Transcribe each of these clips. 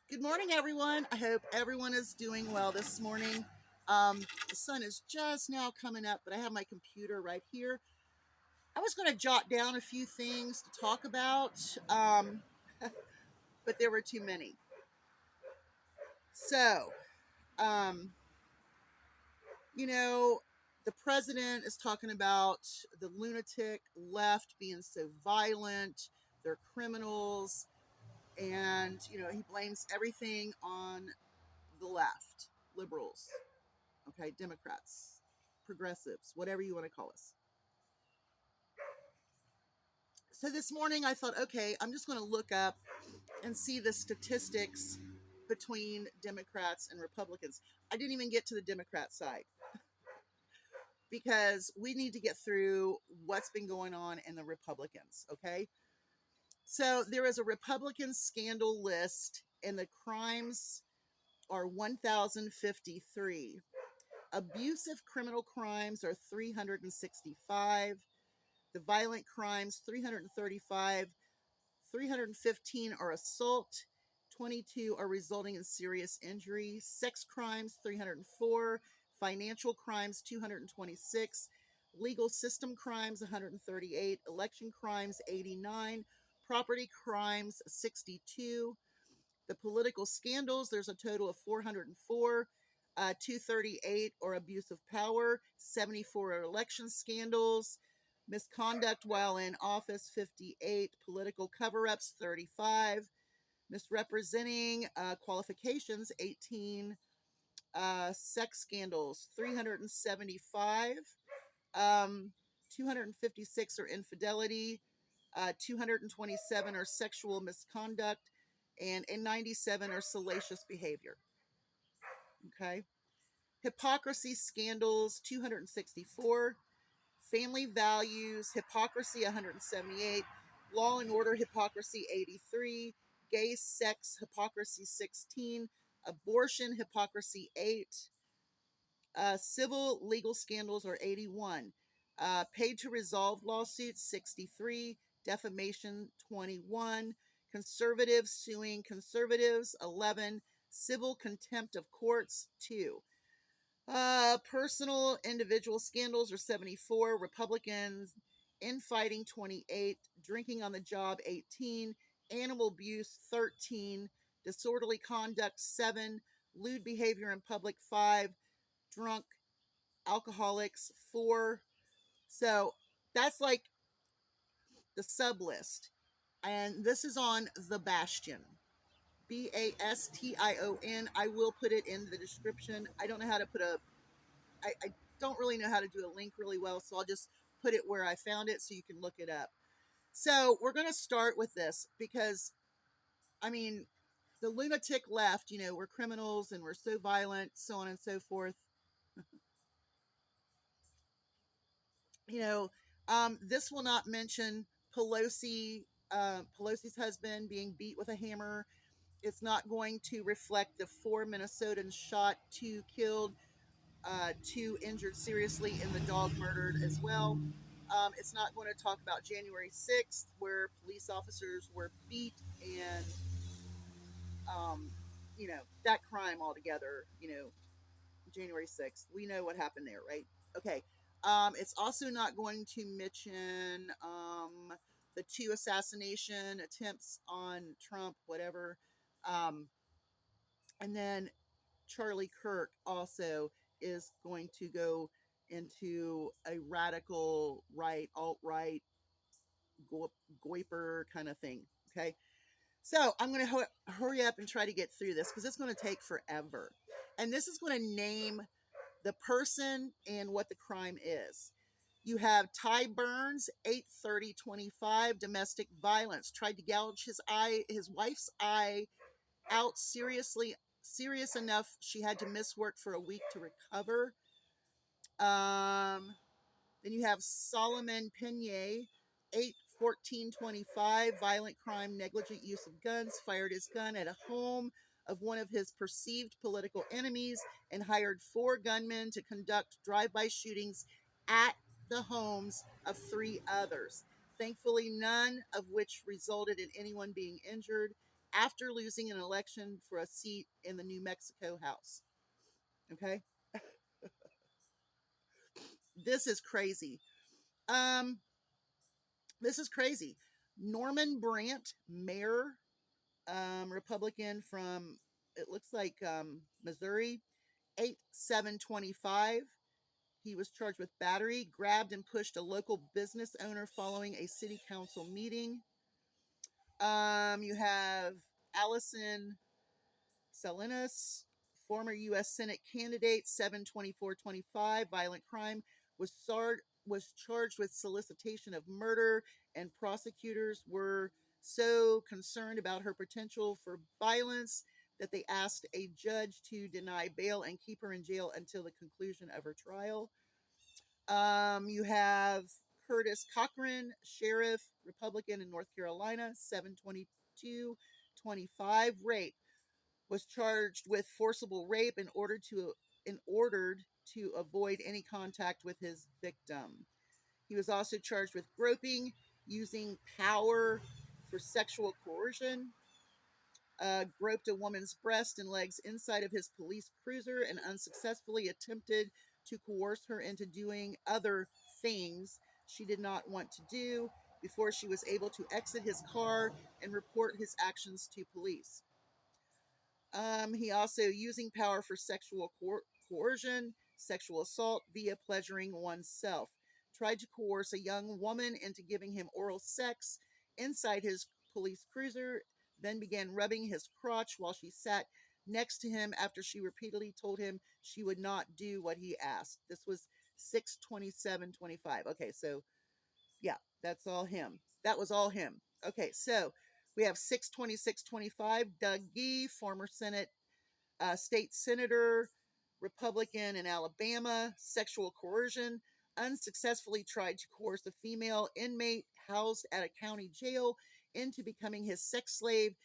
Good morning, everyone. I hope everyone is doing well this morning. The sun is just now coming up, but I have my computer right here. I was going to jot down a few things to talk about, but there were too many. So, um, you know, the president is talking about the lunatic left being so violent, they're criminals, and, he blames everything on the left, liberals. Okay, Democrats, progressives, whatever you want to call us. So this morning I thought, okay, I'm just going to look up and see the statistics between Democrats and Republicans. I didn't even get to the Democrat side because we need to get through what's been going on in the Republicans, okay? So there is a Republican scandal list, and the crimes are 1,053. Abusive criminal crimes are 365. The violent crimes, 335. 315 are assault. 22 are resulting in serious injury. Sex crimes, 304. Financial crimes, 226. Legal system crimes, 138. Election crimes, 89. Property crimes, 62. The political scandals, there's a total of 404. 238 are abuse of power, 74 are election scandals, misconduct while in office, 58, political cover ups, 35, misrepresenting qualifications, 18, sex scandals, 375, 256 are infidelity, 227 are sexual misconduct, and 97 are salacious behavior. Okay. Hypocrisy scandals, 264. Family values, hypocrisy, 178. Law and order hypocrisy, 83. Gay sex hypocrisy, 16. Abortion hypocrisy, 8. Civil legal scandals are 81. Paid to resolve lawsuits, 63. Defamation, 21. Conservatives suing conservatives, 11. Civil contempt of courts, 2. Personal individual scandals are 74. Republicans infighting, 28. Drinking on the job, 18. Animal abuse, 13. Disorderly conduct, 7. Lewd behavior in public, 5. Drunk alcoholics, 4. So that's like the sub list. And this is on the Bastion. Bastion. I will put it in the description. I don't know how to put I don't really know how to do a link really well, so I'll just put it where I found it so you can look it up. So we're going to start with this because, I mean, the lunatic left, we're criminals and we're so violent, so on and so forth. you know, this will not mention Pelosi's husband being beat with a hammer. It's not going to reflect the 4 Minnesotans shot, 2 killed, 2 injured seriously, and the dog murdered as well. It's not going to talk about January 6th, where police officers were beat and, um, that crime altogether, January 6th. We know what happened there, right? Okay. It's also not going to mention the 2 assassination attempts on Trump, whatever. Um, and then Charlie Kirk also is going to go into a radical right, alt-right, goiper kind of thing. Okay. So I'm going to hurry up and try to get through this because it's going to take forever. And this is going to name the person and what the crime is. You have Ty Burns, 8/30/25, domestic violence. Tried to gouge his wife's eye out serious enough she had to miss work for a week to recover. Then you have Solomon Pena, 8/14/25, violent crime, negligent use of guns, fired his gun at a home of one of his perceived political enemies and hired 4 gunmen to conduct drive-by shootings at the homes of 3 others. Thankfully, none of which resulted in anyone being injured. after losing an election for a seat in the New Mexico House. Okay? This is crazy. Um, this is crazy. Norman Brandt, mayor, Republican from, it looks like Missouri, 8725. He was charged with battery, grabbed and pushed a local business owner following a city council meeting. You have Allison Salinas, former U.S. Senate candidate, 72425, violent crime, was charged with solicitation of murder, and prosecutors were so concerned about her potential for violence that they asked a judge to deny bail and keep her in jail until the conclusion of her trial. You have Curtis Cochran, sheriff, Republican in North Carolina, 72225, rape, was charged with forcible rape in ordered to avoid any contact with his victim. He was also charged with groping, using power for sexual coercion, groped a woman's breast and legs inside of his police cruiser, and unsuccessfully attempted to coerce her into doing other things she did not want to do before she was able to exit his car and report his actions to police. He also using power for sexual coercion, sexual assault via pleasuring oneself. Tried to coerce a young woman into giving him oral sex inside his police cruiser, then began rubbing his crotch while she sat next to him after she repeatedly told him she would not do what he asked. This was 62725. Okay, so yeah, that's all him. That was all him. Okay, so we have 62625, Doug Gee, former state senator, Republican in Alabama, sexual coercion, unsuccessfully tried to coerce a female inmate housed at a county jail into becoming his sex slave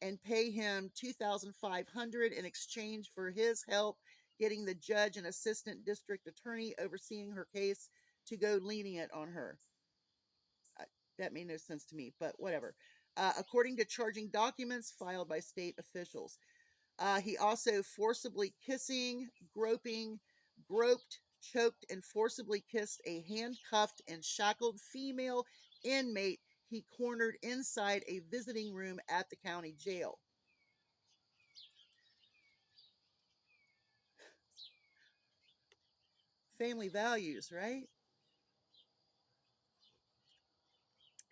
and pay him $2,500 in exchange for his help getting the judge and assistant district attorney overseeing her case to go lenient on her. That made no sense to me, but whatever. According to charging documents filed by state officials. He also forcibly kissing, groping, groped, choked, and forcibly kissed a handcuffed and shackled female inmate he cornered inside a visiting room at the county jail. Family values, right?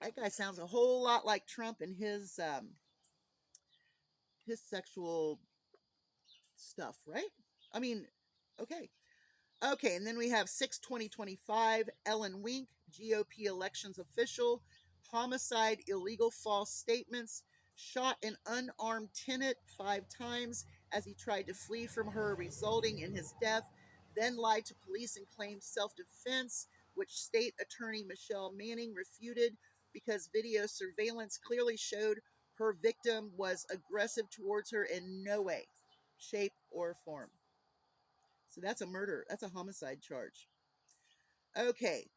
That guy sounds a whole lot like Trump and his sexual stuff, right? I mean, okay. Okay, and then we have 6/20/25, Ellen Wink, GOP elections official, homicide, illegal false statements, shot an unarmed tenant 5 times as he tried to flee from her, resulting in his death, then lied to police and claimed self-defense, which state attorney Michelle Manning refuted because video surveillance clearly showed her victim was aggressive towards her in no way, shape, or form. So that's a murder. That's a homicide charge. Okay.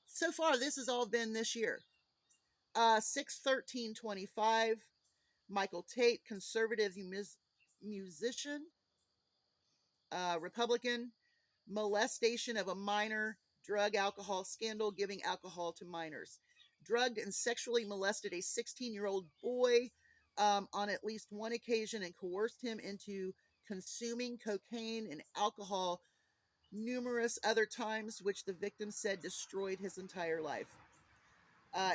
So far, this has all been this year. 6/13/25. Michael Tate, conservative musician, Republican, molestation of a minor, drug alcohol scandal, giving alcohol to minors. Drugged and sexually molested a 16-year-old boy on at least one occasion and coerced him into consuming cocaine and alcohol numerous other times, which the victim said destroyed his entire life.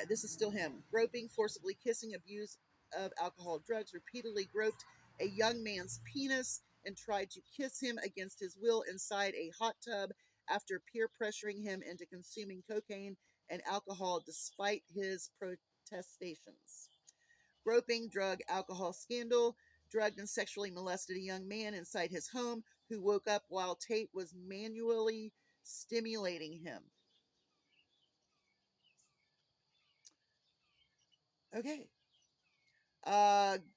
This is still him. Groping, forcibly kissing, abuse of alcohol, drugs, repeatedly groped a young man's penis and tried to kiss him against his will inside a hot tub after peer pressuring him into consuming cocaine and alcohol despite his protestations. Groping, drug, alcohol scandal, drugged and sexually molested a young man inside his home who woke up while Tate was manually stimulating him. Okay.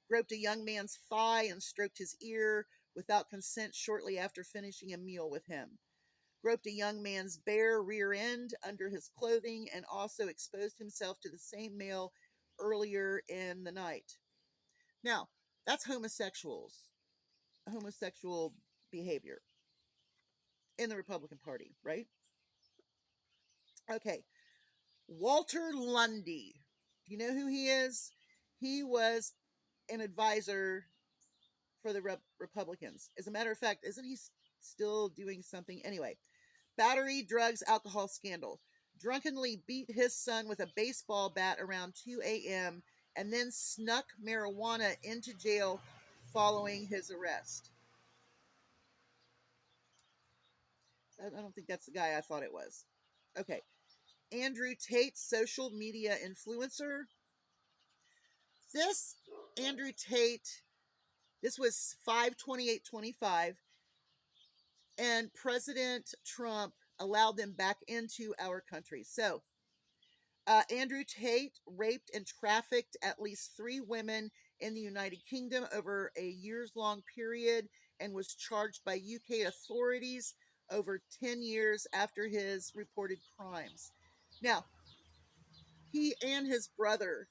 Groped a young man's thigh and stroked his ear without consent shortly after finishing a meal with him. Groped a young man's bare rear end under his clothing and also exposed himself to the same male earlier in the night. Now, that's homosexual behavior in the Republican Party, right? Okay. Walter Lundy. Do you know who he is? He was an advisor for the Republicans. As a matter of fact, isn't he still doing something? Anyway, battery, drugs, alcohol scandal. Drunkenly beat his son with a baseball bat around 2 a.m. and then snuck marijuana into jail following his arrest. I don't think that's the guy I thought it was. Okay. Andrew Tate, social media influencer. This Andrew Tate, this was 5/28/25, and President Trump allowed them back into our country. So, Andrew Tate raped and trafficked at least 3 women in the United Kingdom over a years-long period and was charged by UK authorities over 10 years after his reported crimes. Now, he and his brother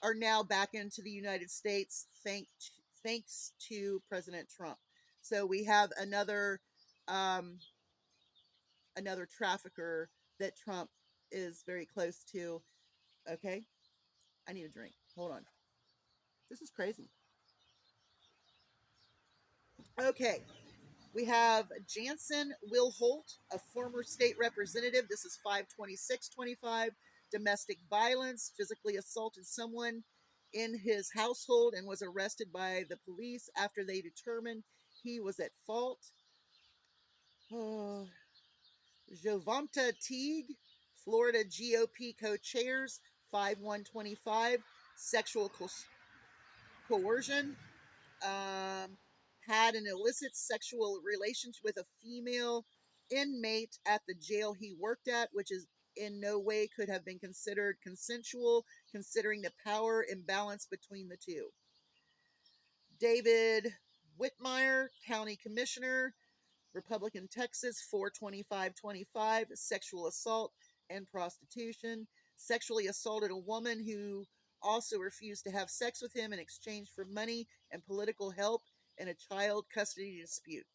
are now back into the United States thanks to President Trump. So we have um, another trafficker that Trump is very close to. Okay, I need a drink. Hold on. This is crazy. Okay, we have Jansen Will Holt, a former state representative. This is 5/26/25. Domestic violence, physically assaulted someone in his household and was arrested by the police after they determined he was at fault. Oh, Jovanta Teague, Florida GOP co-chairs, 5/1/25. Sexual coercion. Had an illicit sexual relationship with a female inmate at the jail he worked at, which is in no way could have been considered consensual, considering the power imbalance between the two. David Whitmire, County Commissioner, Republican Texas, 4/25/25, sexual assault and prostitution. Sexually assaulted a woman who also refused to have sex with him in exchange for money and political help in a child custody dispute.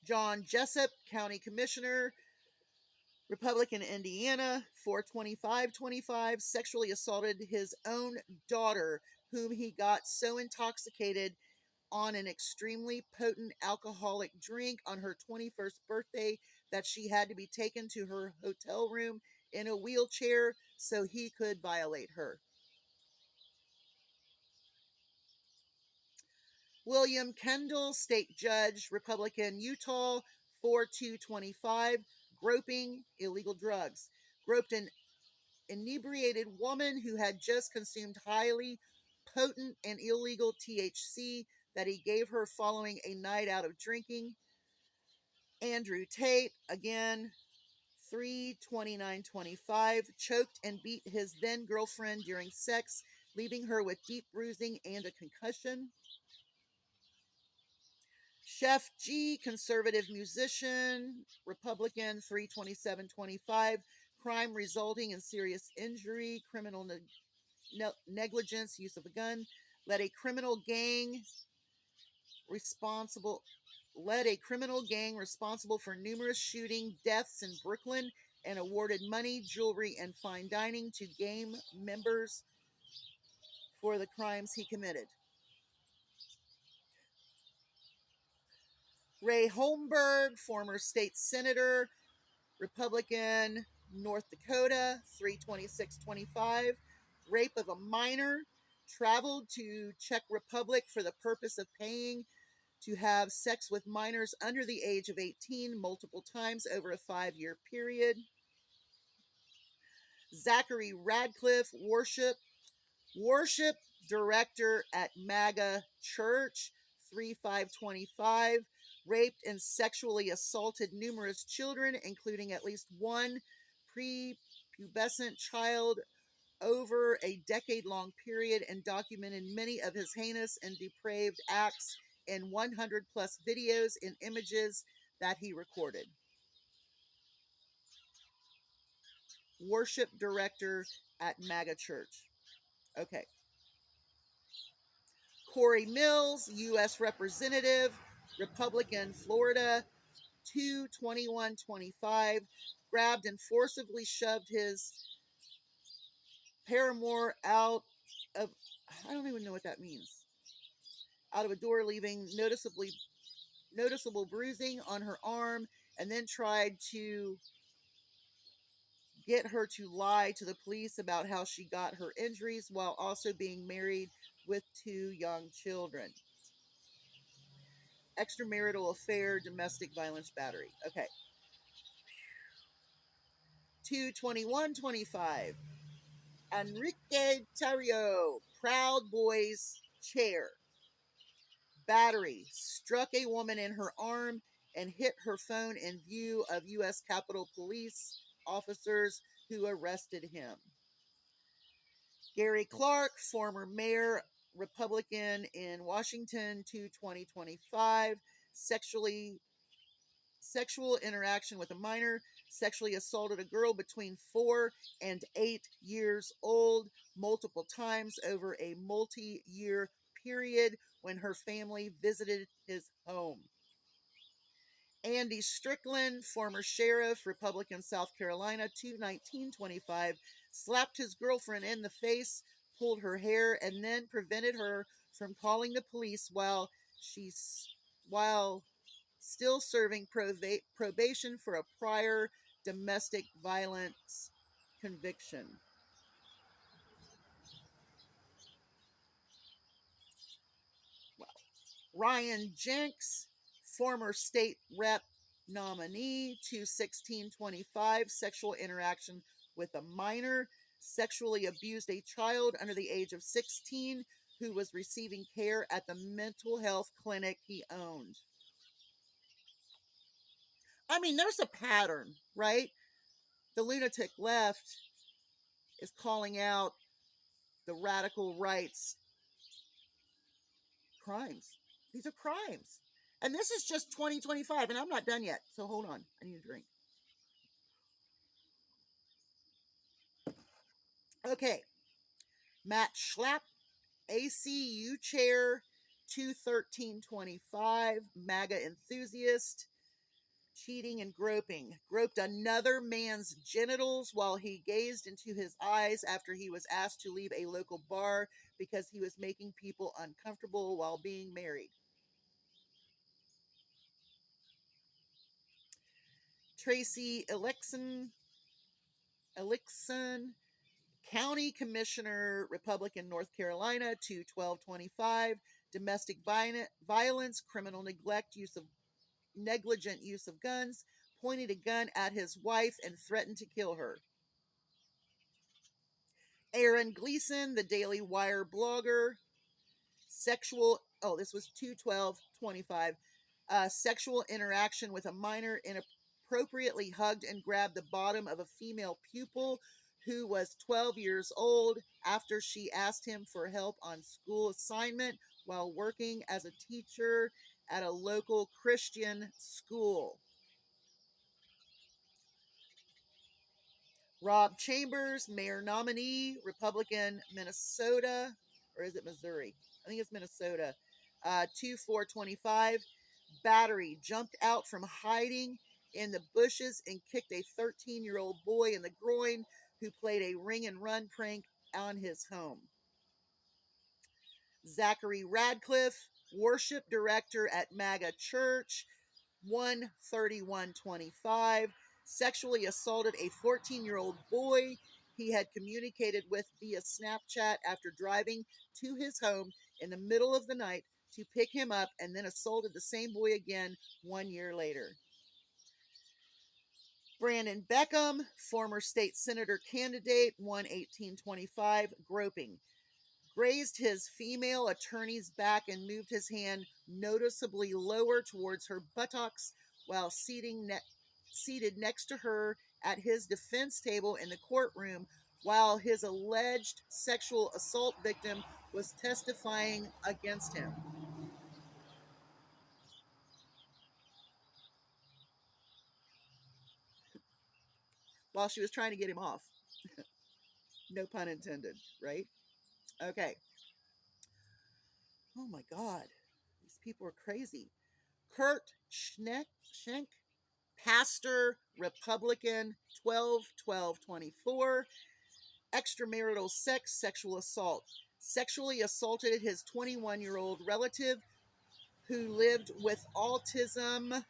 John Jessup, County Commissioner, Republican Indiana, 4/25/25, sexually assaulted his own daughter, whom he got so intoxicated on an extremely potent alcoholic drink on her 21st birthday that she had to be taken to her hotel room in a wheelchair so he could violate her. William Kendall, state judge, Republican, Utah, 4/2/25, groping, illegal drugs. Groped an inebriated woman who had just consumed highly potent and illegal THC that he gave her following a night out of drinking. Andrew Tate, again, 3/29/25, choked and beat his then girlfriend during sex, leaving her with deep bruising and a concussion. Chef G, conservative musician, Republican, 3/27/25, crime resulting in serious injury, criminal negligence, use of a gun, led a criminal gang responsible for numerous shooting deaths in Brooklyn and awarded money, jewelry, and fine dining to gang members for the crimes he committed. Ray Holmberg, former state senator, Republican, North Dakota, 3/26/25, rape of a minor, traveled to Czech Republic for the purpose of paying to have sex with minors under the age of 18 multiple times over a 5-year period. Zachary Radcliffe, worship director at MAGA Church, 3/5/25, raped and sexually assaulted numerous children, including at least one prepubescent child over a decade-long period, and documented many of his heinous and depraved acts in 100 plus videos and images that he recorded. Worship director at MAGA Church. Okay. Corey Mills, U.S. Representative, Republican, Florida, 2/21/25, grabbed and forcibly shoved his paramour out of, I don't even know what that means, out of a door, leaving noticeable bruising on her arm, and then tried to get her to lie to the police about how she got her injuries while also being married with 2 young children. Extramarital affair, domestic violence, battery. Okay. 2/21/25. Enrique Tarrio, Proud Boys chair. Battery, struck a woman in her arm and hit her phone in view of U.S. Capitol Police officers who arrested him. Gary Clark, former mayor, Republican in Washington, 2/20/25, sexual interaction with a minor, sexually assaulted a girl between 4 and 8 years old multiple times over a multi-year period when her family visited his home. Andy Strickland, former sheriff, Republican, South Carolina, 2/19/25, slapped his girlfriend in the face, pulled her hair, and then prevented her from calling the police while still serving probation for a prior domestic violence conviction. Ryan Jenks, former state rep nominee, 2/16/25, sexual interaction with a minor, sexually abused a child under the age of 16 who was receiving care at the mental health clinic he owned. I mean, there's a pattern, right? The lunatic left is calling out the radical right's crimes. These are crimes. And this is just 2025, and I'm not done yet. So hold on. I need a drink. Okay. Matt Schlapp, ACU chair, 2/13/25, MAGA enthusiast, cheating and groping. Groped another man's genitals while he gazed into his eyes after he was asked to leave a local bar because he was making people uncomfortable while being married. Tracy Elixon, County Commissioner, Republican, North Carolina, 2/12/25, domestic violence, criminal negligent use of guns, pointed a gun at his wife and threatened to kill her. Aaron Gleason, the Daily Wire blogger, this was 2/12/25, sexual interaction with a minor, inappropriately hugged and grabbed the bottom of a female pupil who was 12 years old after she asked him for help on school assignment while working as a teacher at a local Christian school. Rob Chambers, mayor nominee, Republican, Minnesota, or is it Missouri? I think it's Minnesota. 2/4/25, battery, jumped out from hiding in the bushes and kicked a 13-year-old boy in the groin who played a ring and run prank on his home. Zachary Radcliffe, worship director at MAGA Church, 1/31/25, sexually assaulted a 14-year-old boy he had communicated with via Snapchat after driving to his home in the middle of the night to pick him up, and then assaulted the same boy again 1 year later. Brandon Beckham, former state senator candidate, 1/18/25, groping. Grazed his female attorney's back and moved his hand noticeably lower towards her buttocks while seated next to her at his defense table in the courtroom while his alleged sexual assault victim was testifying against him. While she was trying to get him off. No pun intended, right? Okay. Oh my God. These people are crazy. Kurt Schenk, pastor, Republican, 12/12/24. Extramarital sex, sexual assault. Sexually assaulted his 21-year-old relative who lived with autism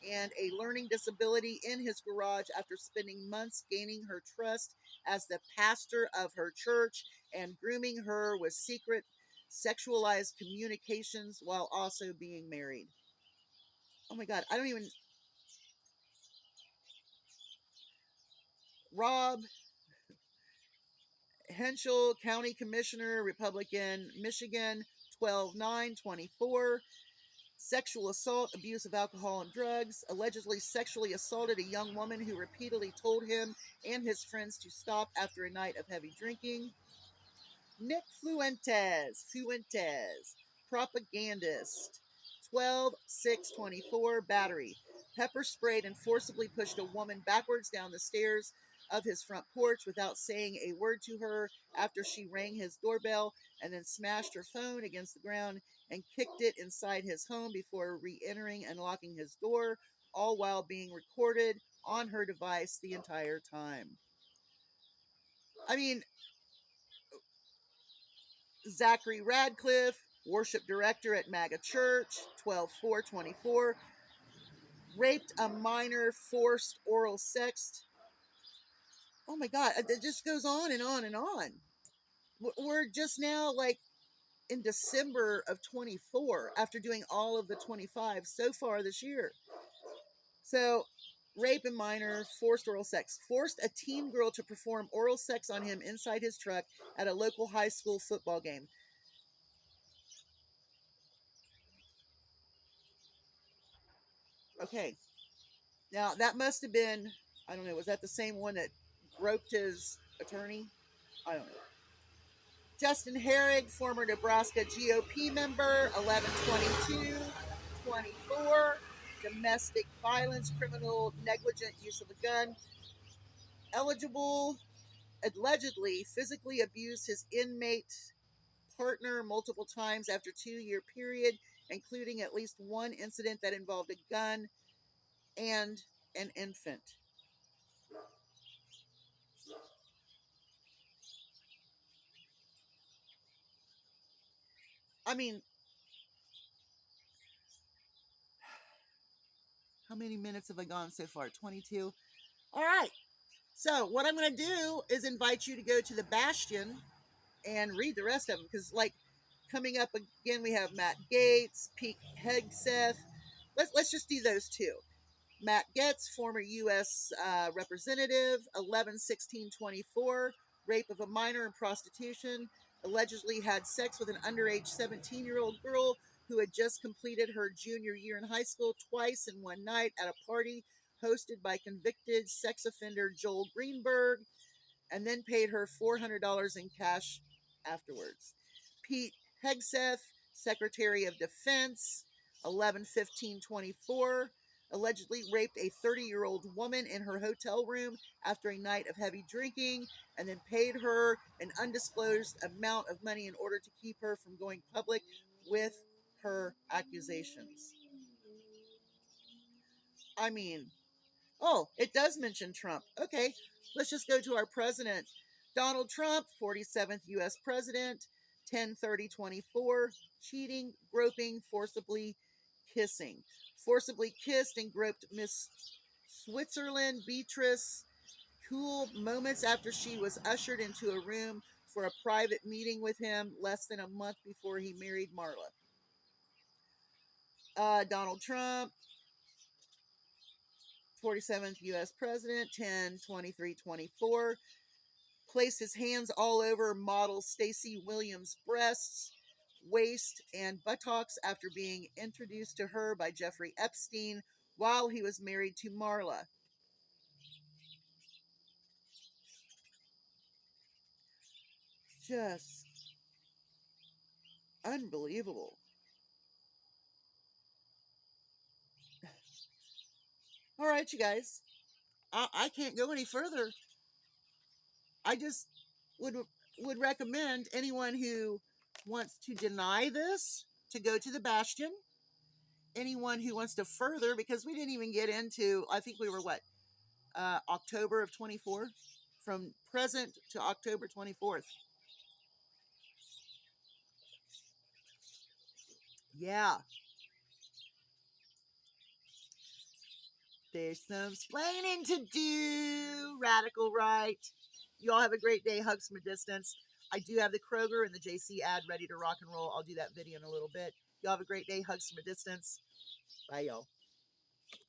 and a learning disability in his garage after spending months gaining her trust as the pastor of her church and grooming her with secret sexualized communications while also being married. Oh my God, I don't even. Rob Henschel, County Commissioner, Republican, Michigan, 12/9/24. Sexual assault, abuse of alcohol and drugs, allegedly sexually assaulted a young woman who repeatedly told him and his friends to stop after a night of heavy drinking. Nick Fuentes, propagandist, 12/6/24, battery. Pepper sprayed and forcibly pushed a woman backwards down the stairs of his front porch without saying a word to her after she rang his doorbell, and then smashed her phone against the ground and kicked it inside his home before re-entering and locking his door, all while being recorded on her device the entire time. I mean, Zachary Radcliffe, worship director at MAGA Church, 12/4/24, raped a minor, forced oral sex. Oh my God, it just goes on and on and on. We're just now like in December of 24 after doing all of the 25 so far this year. So, rape a minor, forced oral sex, forced a teen girl to perform oral sex on him inside his truck at a local high school football game. Okay, now that must have been, I don't know, was that the same one that groped his attorney? I don't know. Justin Herrig, former Nebraska GOP member, 11/22/24, domestic violence, criminal negligent use of a gun, eligible, allegedly physically abused his inmate partner multiple times after 2-year period, including at least one incident that involved a gun and an infant. I mean, how many minutes have I gone so far? 22? All right. So, what I'm going to do is invite you to go to the Bastion and read the rest of them because, like, coming up again, we have Matt Gaetz, Pete Hegseth. Let's just do those two. Matt Gaetz, former U.S. Representative, 11/16/24, rape of a minor and prostitution, allegedly had sex with an underage 17-year-old girl who had just completed her junior year in high school twice in one night at a party hosted by convicted sex offender Joel Greenberg, and then paid her $400 in cash afterwards. Pete Hegseth, Secretary of Defense, 11/15/24, allegedly raped a 30-year-old woman in her hotel room after a night of heavy drinking and then paid her an undisclosed amount of money in order to keep her from going public with her accusations. I mean, oh, it does mention Trump. Okay, let's just go to our president. Donald Trump, 47th U.S. President, 10/30/24, cheating, groping, forcibly kissing. Forcibly kissed and groped Miss Switzerland Beatrice cool moments after she was ushered into a room for a private meeting with him less than a month before he married Marla. Donald Trump, 47th U.S. President, 10/23/24, placed his hands all over model Stacey Williams' breasts, waist, and buttocks after being introduced to her by Jeffrey Epstein while he was married to Marla. Just unbelievable. All right, you guys. I can't go any further. I just would recommend anyone who wants to deny this to go to the Bastion. Anyone who wants to further, because we didn't even get into, I think we were what, October of 24, from present to October 24th. Yeah, there's some explaining to do, radical right. You all have a great day. Hugs from a distance. I do have the Kroger and the JC ad ready to rock and roll. I'll do that video in a little bit. Y'all have a great day. Hugs from a distance. Bye, y'all.